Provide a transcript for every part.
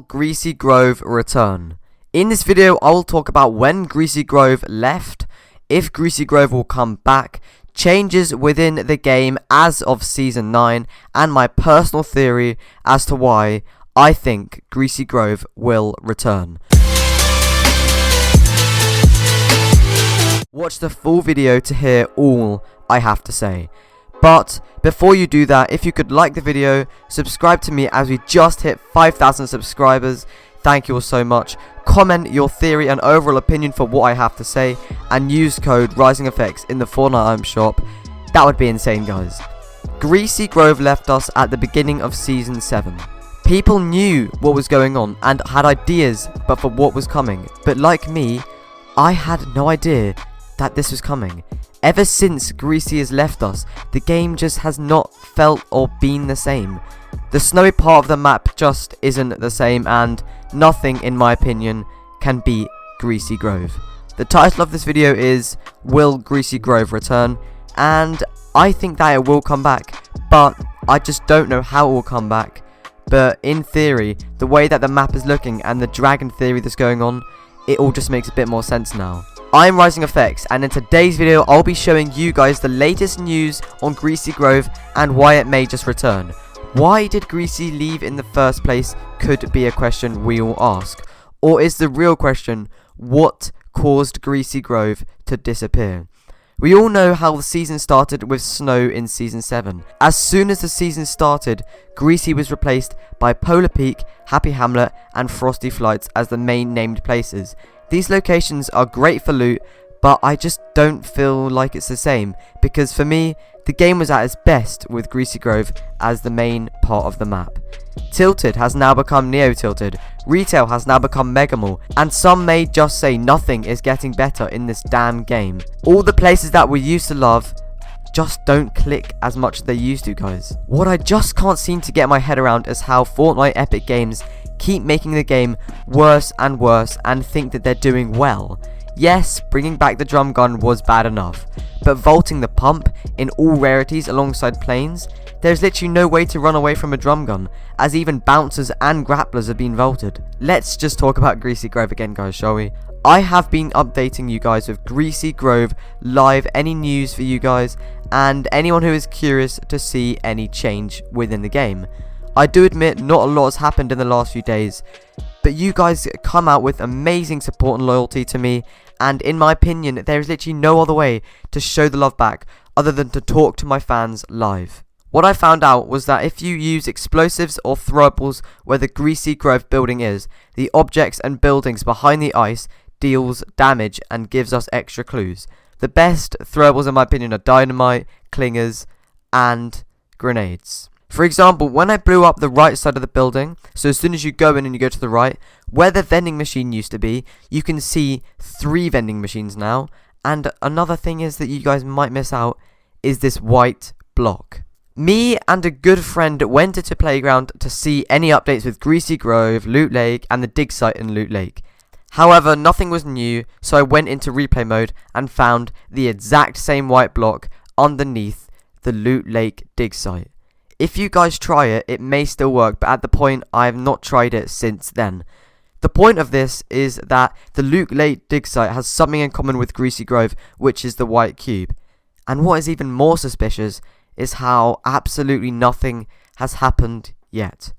Greasy Grove Return? In this video, I will talk about when Greasy Grove left, if Greasy Grove will come back, changes within the game as of Season 9, and my personal theory as to why I think Greasy Grove will return. Watch the full video to hear all I have to say. But before you do that, if you could like the video, subscribe to me as we just hit 5,000 subscribers. Thank you all so much. Comment your theory and overall opinion for what I have to say, and use code RisingFX in the Fortnite item shop. That would be insane, guys. Greasy Grove left us at the beginning of Season 7. People knew what was going on and had ideas but for what was coming. But like me, I had no idea that this was coming. Ever since Greasy has left us, the game just has not felt or been the same. The snowy part of the map just isn't the same, and nothing, in my opinion, can beat Greasy Grove. The title of this video is Will Greasy Grove Return? And I think that it will come back, but I just don't know how it will come back. But in theory, the way that the map is looking and the dragon theory that's going on, it all just makes a bit more sense now. I'm RisingFX, and in today's video I'll be showing you guys the latest news on Greasy Grove and why it may just return. Why did Greasy leave in the first place could be a question we all ask. Or is the real question, what caused Greasy Grove to disappear? We all know how the season started with snow in Season 7. As soon as the season started, Greasy was replaced by Polar Peak, Happy Hamlet and Frosty Flights as the main named places. These locations are great for loot, but I just don't feel like it's the same, because for me, the game was at its best with Greasy Grove as the main part of the map. Tilted has now become Neo Tilted, Retail has now become Mega Mall, and some may just say nothing is getting better in this damn game. All the places that we used to love just don't click as much as they used to, guys. What I just can't seem to get my head around is how Fortnite Epic Games keep making the game worse and worse and think that they're doing well. Yes, bringing back the drum gun was bad enough, but vaulting the pump in all rarities alongside planes, there's literally no way to run away from a drum gun, as even bouncers and grapplers have been vaulted. Let's just talk about Greasy Grove again, guys, shall we? I have been updating you guys with Greasy Grove live, any news for you guys, and anyone who is curious to see any change within the game. I do admit not a lot has happened in the last few days, but you guys come out with amazing support and loyalty to me, and in my opinion there is literally no other way to show the love back other than to talk to my fans live. What I found out was that if you use explosives or throwables where the Greasy Grove building is, the objects and buildings behind the ice deals damage and gives us extra clues. The best throwables in my opinion are dynamite, clingers and grenades. For example, when I blew up the right side of the building, so as soon as you go in and you go to the right, where the vending machine used to be, you can see 3 vending machines now. And another thing is that you guys might miss out is this white block. Me and a good friend went into Playground to see any updates with Greasy Grove, Loot Lake and the dig site in Loot Lake. However, nothing was new, so I went into replay mode and found the exact same white block underneath the Loot Lake dig site. If you guys try it, it may still work, but at the point I have not tried it since then. The point of this is that the Loot Lake dig site has something in common with Greasy Grove, which is the white cube. And what is even more suspicious is how absolutely nothing has happened yet.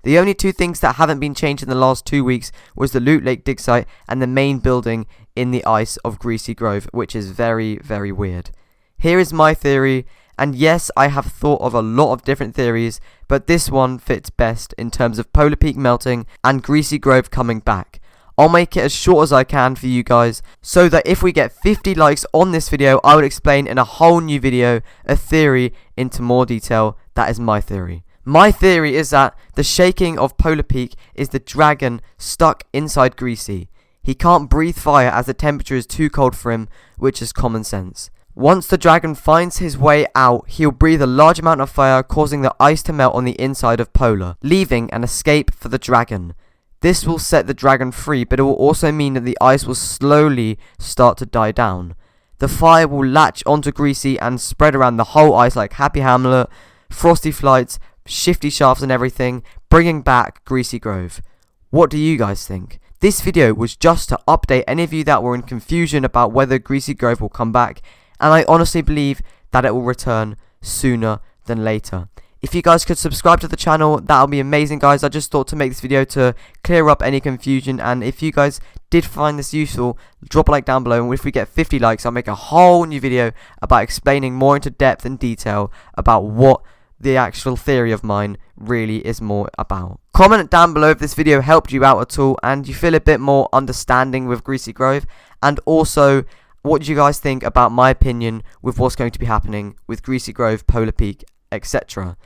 The only 2 things that haven't been changed in the last 2 weeks was the Loot Lake dig site and the main building in the ice of Greasy Grove, which is very, very weird. Here is my theory. And yes, I have thought of a lot of different theories, but this one fits best in terms of Polar Peak melting and Greasy Grove coming back. I'll make it as short as I can for you guys, so that if we get 50 likes on this video, I would explain in a whole new video a theory into more detail. That is my theory. My theory is that the shaking of Polar Peak is the dragon stuck inside Greasy. He can't breathe fire as the temperature is too cold for him, which is common sense. Once the dragon finds his way out, he'll breathe a large amount of fire, causing the ice to melt on the inside of Polar, leaving an escape for the dragon. This will set the dragon free, but it will also mean that the ice will slowly start to die down. The fire will latch onto Greasy and spread around the whole ice like Happy Hamlet, Frosty Flights, Shifty Shafts and everything, bringing back Greasy Grove. What do you guys think? This video was just to update any of you that were in confusion about whether Greasy Grove will come back, and I honestly believe that it will return sooner than later. If you guys could subscribe to the channel, that would be amazing, guys. I just thought to make this video to clear up any confusion, and if you guys did find this useful, drop a like down below, and if we get 50 likes, I'll make a whole new video about explaining more into depth and detail about what the actual theory of mine really is more about. Comment down below if this video helped you out at all and you feel a bit more understanding with Greasy Grove, and also what do you guys think about my opinion with what's going to be happening with Greasy Grove, Polar Peak, etc.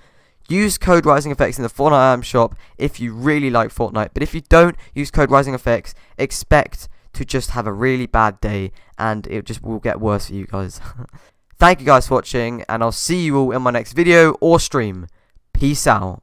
Use code Rising Effects in the Fortnite item shop if you really like Fortnite, but if you don't use code Rising Effects, expect to just have a really bad day and it just will get worse for you guys. Thank you guys for watching, and I'll see you all in my next video or stream. Peace out.